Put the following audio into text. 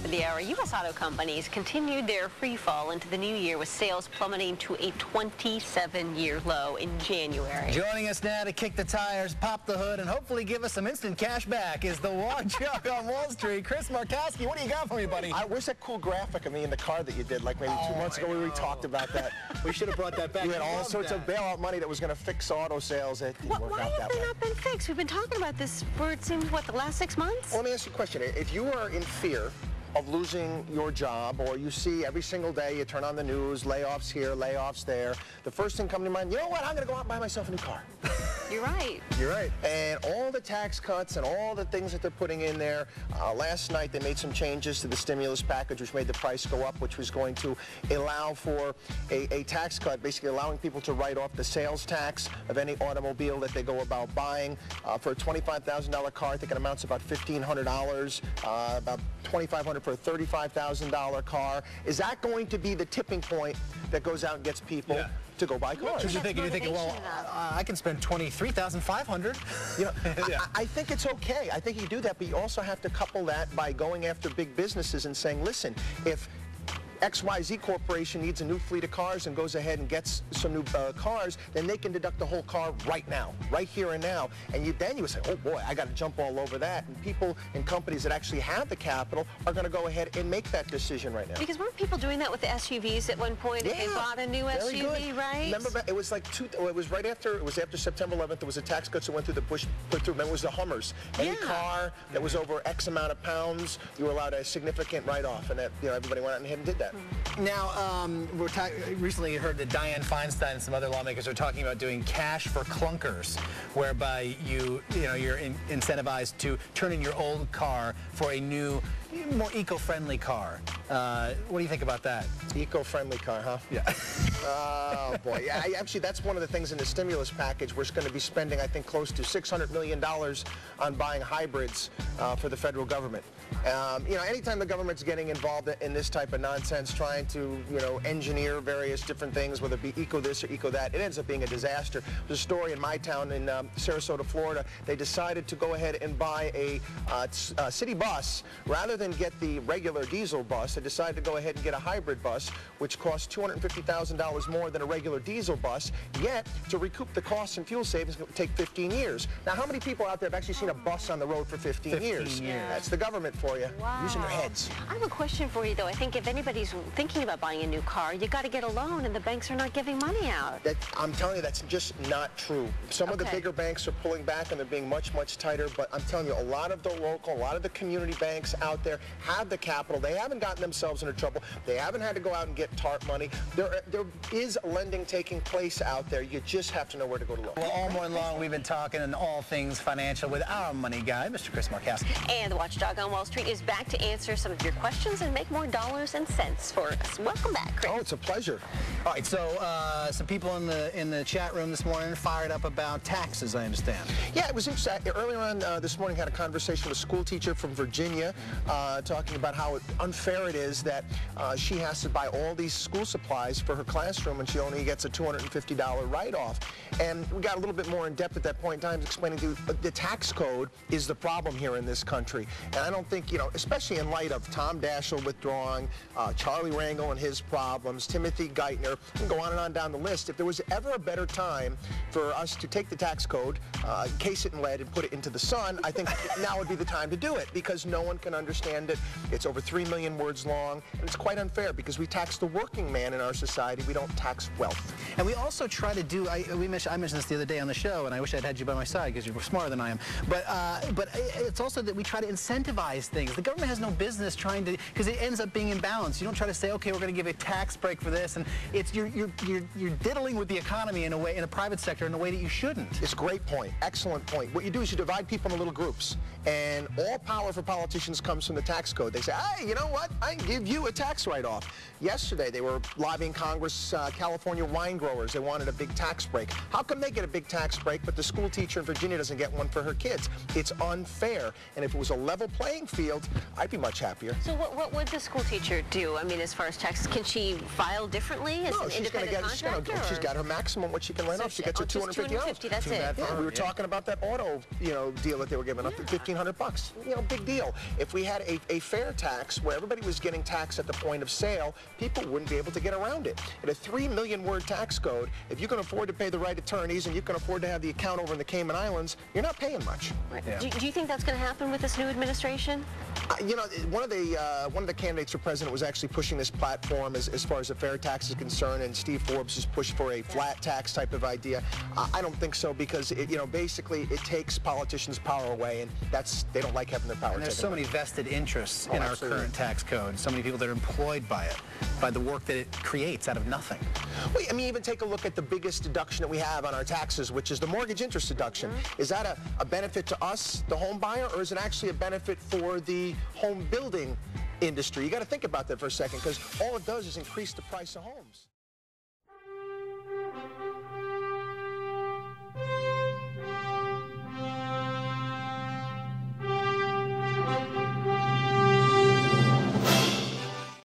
of the hour. U.S. auto companies continued their free fall into the new year with sales plummeting to a 27-year low in January. Joining us now to kick the tires, pop the hood, and hopefully give us some instant cash back is the Watchdog on Wall Street. Chris Markowski, what do you got for me, buddy? Where's that cool graphic of me in the car that you did like maybe 2 months ago where we talked about that? We should have brought that back. You had all sorts of bailout money that was going to fix auto sales. It didn't work Why out have that they way. not been fixed? We've been talking about this for, it seems, what, the last 6 months? Well, let me ask you a question. If you are in fear of losing your job, or you see every single day, you turn on the news, layoffs here, layoffs there, the first thing coming to mind, you know what, I'm going to go out and buy myself a new car. You're right. You're right. And all the tax cuts and all the things that they're putting in there, last night they made some changes to the stimulus package, which made the price go up, which was going to allow for a tax cut, basically allowing people to write off the sales tax of any automobile that they go about buying. For a $25,000 car, I think it amounts to about $1,500, about $2,500 for a $35,000 car. Is that going to be the tipping point that goes out and gets people to go buy cars? You're thinking, well, I can spend $23,500. You know, I think it's okay. I think you do that, but you also have to couple that by going after big businesses and saying, listen, if XYZ Corporation needs a new fleet of cars and goes ahead and gets some new cars, then they can deduct the whole car right now, right here and now. And then you would say, oh boy, I got to jump all over that. And people and companies that actually have the capital are going to go ahead and make that decision right now. Because weren't people doing that with the SUVs at one point? Yeah, if they bought a new SUV, right? Remember, it was like it was right after, it was after September 11th. There was a tax cut that went through the Bush put through. Remember, it was the Hummers. Any car that was over X amount of pounds, you were allowed a significant write-off, and that, you know, everybody went out and did that. Now, recently heard that Dianne Feinstein and some other lawmakers are talking about doing cash for clunkers, whereby you're incentivized to turn in your old car for a new, more eco-friendly car. What do you think about that? Eco-friendly car, huh? Yeah. Oh, boy. Yeah, actually, that's one of the things in the stimulus package. We're going to be spending, I think, close to $600 million on buying hybrids for the federal government. You know, anytime the government's getting involved in this type of nonsense, trying to, you know, engineer various different things, whether it be eco this or eco that, it ends up being a disaster. There's a story in my town in Sarasota, Florida. They decided to go ahead and buy a city bus. Rather than get the regular diesel bus, they decided to go ahead and get a hybrid bus, which costs $250,000 more than a regular diesel bus. Yet, to recoup the costs and fuel savings, it would take 15 years. Now, how many people out there have actually seen a bus on the road for 15 years? That's the government for you, using their heads. I have a question for you, though. I think if anybody's thinking about buying a new car, you got to get a loan, and the banks are not giving money out. I'm telling you, that's just not true. Some of the bigger banks are pulling back, and they're being much, much tighter. But I'm telling you, a lot of the local, a lot of the community banks out there have the capital. They haven't gotten themselves into trouble. They haven't had to go out and get TARP money. There is lending taking place out there. You just have to know where to go to loan. Well, all morning long, we've been talking on all things financial with our money guy, Mr. Chris Markowski. And the Watchdog on Wall Street is back to answer some of your questions and make more dollars and cents for us. Welcome back, Chris. Oh, it's a pleasure. All right, so some people in the chat room this morning fired up about taxes, I understand. Yeah, it was interesting. Earlier on this morning, I had a conversation with a school teacher from Virginia talking about how unfair it is that she has to buy all these school supplies for her classroom and she only gets a $250 write-off. And we got a little bit more in depth at that point in time, explaining to the tax code is the problem here in this country. And I don't think, you know, especially in light of Tom Daschle withdrawing, Charlie Rangel and his problems, Timothy Geithner, and go on and on down the list. If there was ever a better time for us to take the tax code, case it in lead and put it into the sun, I think now would be the time to do it, because no one can understand it. It's over 3 million words long, and it's quite unfair because we tax the working man in our society. We don't tax wealth. And we also try to do, I mentioned this the other day on the show, and I wish I'd had you by my side because you're smarter than I am. But it's also that we try to incentivize things. The government has no business trying to, because it ends up being imbalanced. You don't try to say, okay, we're going to give a tax break for this, and it's you're diddling with the economy in a way, in the private sector, in a way that you shouldn't. It's a great point, excellent point. What you do is you divide people into little groups, and all power for politicians comes from the tax code. They say, hey, you know what? I can give you a tax write-off. Yesterday, they were lobbying Congress, California wine growers growers, they wanted a big tax break. How come they get a big tax break, but the school teacher in Virginia doesn't get one for her kids? It's unfair. And if it was a level playing field, I'd be much happier. So what would the school teacher do? I mean, as far as tax, can she file differently as an independent contractor? She's got her maximum what she can write off. She gets her 250 hours. That's it. Yeah, we were talking about that auto, deal that they were giving up, $1,500. Big deal. If we had a fair tax where everybody was getting taxed at the point of sale, people wouldn't be able to get around it. In a 3 million word tax code, if you can afford to pay the right attorneys and you can afford to have the account over in the Cayman Islands, you're not paying much. Right. Yeah. Do you think that's going to happen with this new administration? One of the candidates for president was actually pushing this platform as far as a fair tax is concerned, and Steve Forbes has pushed for a flat tax type of idea. I don't think so, because basically it takes politicians' power away, and they don't like having their power. And there's so many vested interests in our current tax code. So many people that are employed by it, by the work that it creates out of nothing. Well, I mean, even take a look at the biggest deduction that we have on our taxes, which is the mortgage interest deduction. Is that a benefit to us, the home buyer, or is it actually a benefit for the home building industry? You got to think about that for a second, because all it does is increase the price of homes.